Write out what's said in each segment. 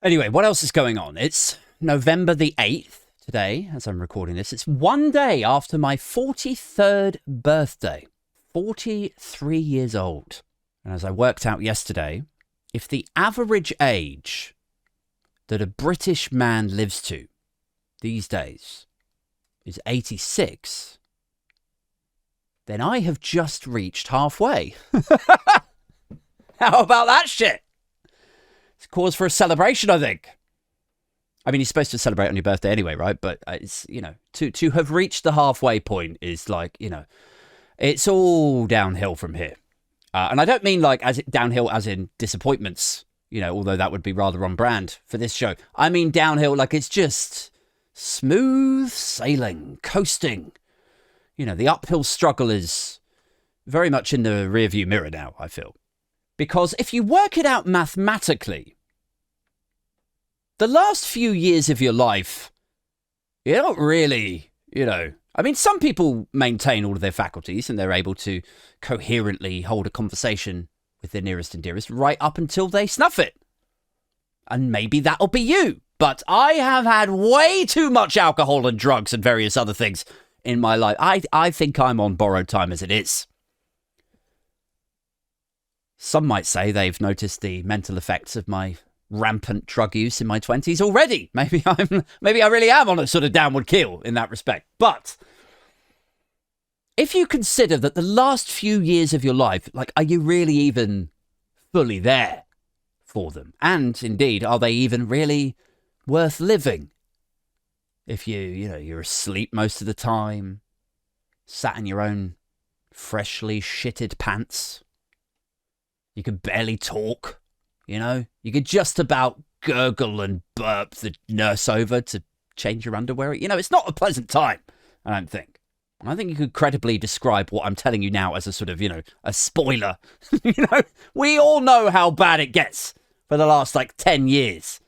Anyway, what else is going on? It's November the 8th today, as I'm recording this. It's one day after my 43rd birthday. 43 years old. And as I worked out yesterday, if the average age that a British man lives to these days is 86, then I have just reached halfway. How about that shit? It's cause for a celebration, I think. I mean, you're supposed to celebrate on your birthday anyway, right? But it's, to have reached the halfway point is like, it's all downhill from here. And I don't mean like downhill as in disappointments, although that would be rather on brand for this show. I mean downhill like it's just smooth sailing, coasting. The uphill struggle is very much in the rearview mirror now, I feel. Because if you work it out mathematically, the last few years of your life, you don't really, I mean, some people maintain all of their faculties and they're able to coherently hold a conversation with their nearest and dearest right up until they snuff it. And maybe that'll be you. But I have had way too much alcohol and drugs and various other things in my life. I think I'm on borrowed time as it is. Some might say they've noticed the mental effects of my rampant drug use in my 20s already. Maybe I really am on a sort of downward keel in that respect. But if you consider that the last few years of your life, like, are you really even fully there for them? And indeed, are they even really worth living? If you're asleep most of the time, sat in your own freshly shitted pants, you could barely talk, you could just about gurgle and burp the nurse over to change your underwear. It's not a pleasant time, I don't think. I think you could credibly describe what I'm telling you now as a sort of, a spoiler. We all know how bad it gets for the last 10 years.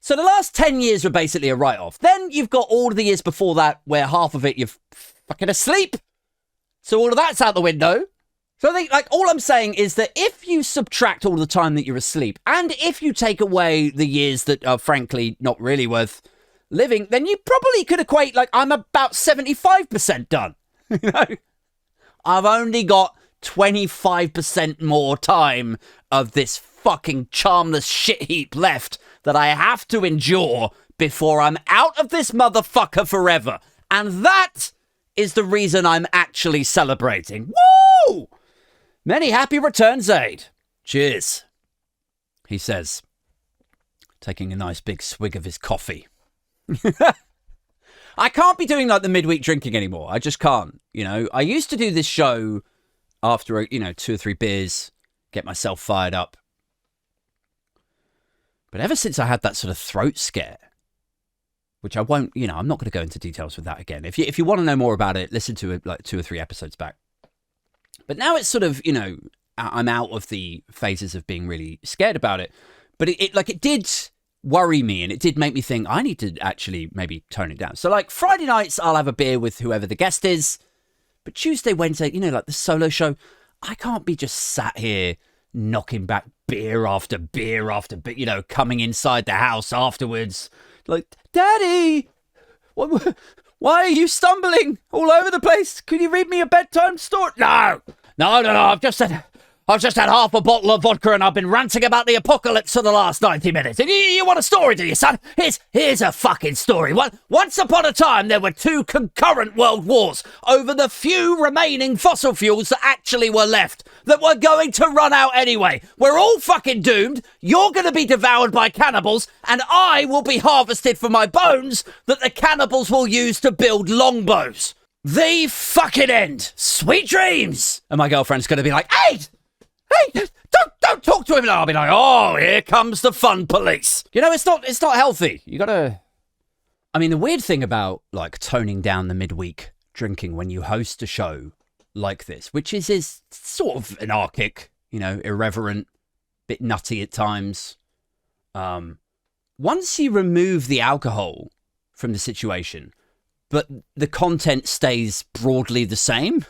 So the last 10 years were basically a write-off. Then you've got all of the years before that where half of it you're fucking asleep. So all of that's out the window. So I think, all I'm saying is that if you subtract all the time that you're asleep, and if you take away the years that are frankly not really worth living, then you probably could equate, I'm about 75% done. I've only got 25% more time of this fucking charmless shit heap left that I have to endure before I'm out of this motherfucker forever. And that is the reason I'm actually celebrating. Woo! Many happy returns, Aid. Cheers, he says, taking a nice big swig of his coffee. I can't be doing the midweek drinking anymore. I just can't, I used to do this show after, 2 or 3 beers, get myself fired up. But ever since I had that sort of throat scare, which I won't, I'm not going to go into details with that again. If you want to know more about it, listen to it 2 or 3 episodes back. But now it's sort of, I'm out of the phases of being really scared about it. But it did worry me, and it did make me think I need to actually maybe tone it down. So Friday nights, I'll have a beer with whoever the guest is. But Tuesday, Wednesday, the solo show, I can't be just sat here knocking back beer after beer after beer, coming inside the house afterwards. Daddy, why are you stumbling all over the place? Can you read me a bedtime story? No. I've just had half a bottle of vodka and I've been ranting about the apocalypse for the last 90 minutes. And you want a story, do you, son? Here's a fucking story. Once upon a time, there were 2 concurrent world wars over the few remaining fossil fuels that actually were left, that were going to run out anyway. We're all fucking doomed. You're going to be devoured by cannibals, and I will be harvested for my bones that the cannibals will use to build longbows. The fucking end. Sweet dreams. And my girlfriend's going to be like, hey, don't talk to him. And I'll be like, oh, here comes the fun police. It's not healthy. You gotta. I mean, the weird thing about toning down the midweek drinking when you host a show like this, which is sort of anarchic, irreverent, bit nutty at times. Once you remove the alcohol from the situation, but the content stays broadly the same.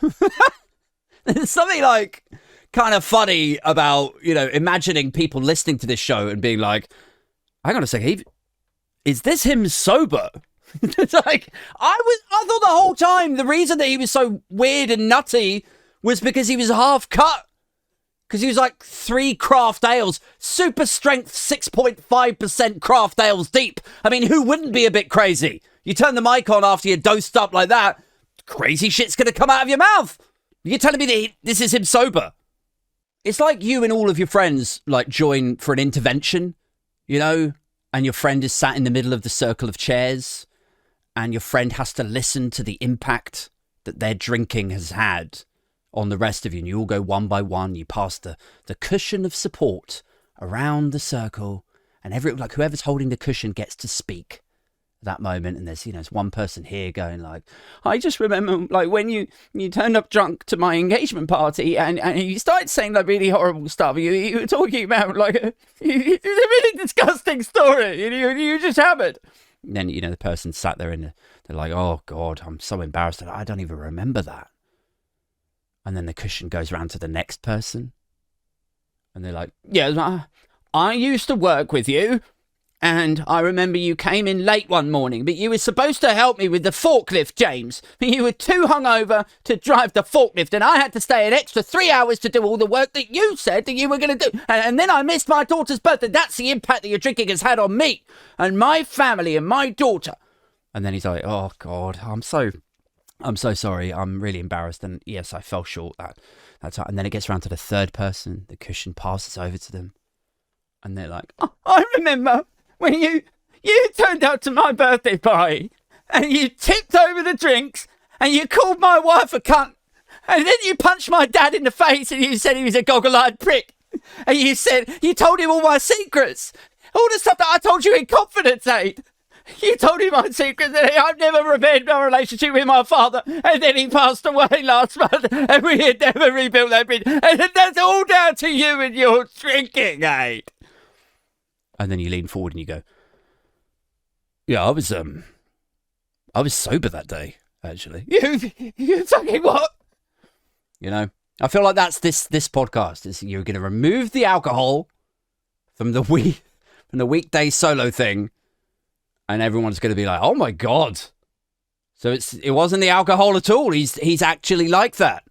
There's something kind of funny about, imagining people listening to this show and being like, hang on a second, is this him sober? It's like, I thought the whole time the reason that he was so weird and nutty was because he was half cut. Because he was like 3 craft ales, super strength 6.5% craft ales deep. I mean, who wouldn't be a bit crazy? You turn the mic on after you're dosed up like that, crazy shit's going to come out of your mouth. You're telling me that this is him sober? It's like you and all of your friends like join for an intervention, you know, and your friend is sat in the middle of the circle of chairs and your friend has to listen to the impact that their drinking has had on the rest of you, and you all go one by one. You pass the cushion of support around the circle, and whoever's holding the cushion gets to speak at that moment. And there's one person here going like, I just remember like when you turned up drunk to my engagement party and you started saying like really horrible stuff. You were talking about like it's a really disgusting story. You just hammered. And then the person sat there and they're like, oh God, I'm so embarrassed. I don't even remember that. And then the cushion goes round to the next person. And they're like, yeah, I used to work with you. And I remember you came in late one morning, but you were supposed to help me with the forklift, James. But you were too hungover to drive the forklift. And I had to stay an extra 3 hours to do all the work that you said that you were going to do. And then I missed my daughter's birthday. That's the impact that your drinking has had on me and my family and my daughter. And then he's like, oh, God, I'm so sorry. I'm really embarrassed. And yes, I fell short that time. And then it gets around to the third person. The cushion passes over to them. And they're like, oh, I remember when you turned out to my birthday party and you tipped over the drinks and you called my wife a cunt. And then you punched my dad in the face and you said he was a goggle-eyed prick. And you told him all my secrets. All the stuff that I told you in confidence, Aid. You told him my secret that I've never repaired my relationship with my father, and then he passed away last month, and we had never rebuilt that bridge, and that's all down to you and your drinking, Aid. And then you lean forward and you go, yeah, I was sober that day, actually. You fucking what? I feel like that's this podcast. Is you're going to remove the alcohol from the weekday solo thing. And everyone's going to be like, oh, my God. So it wasn't the alcohol at all. He's actually like that.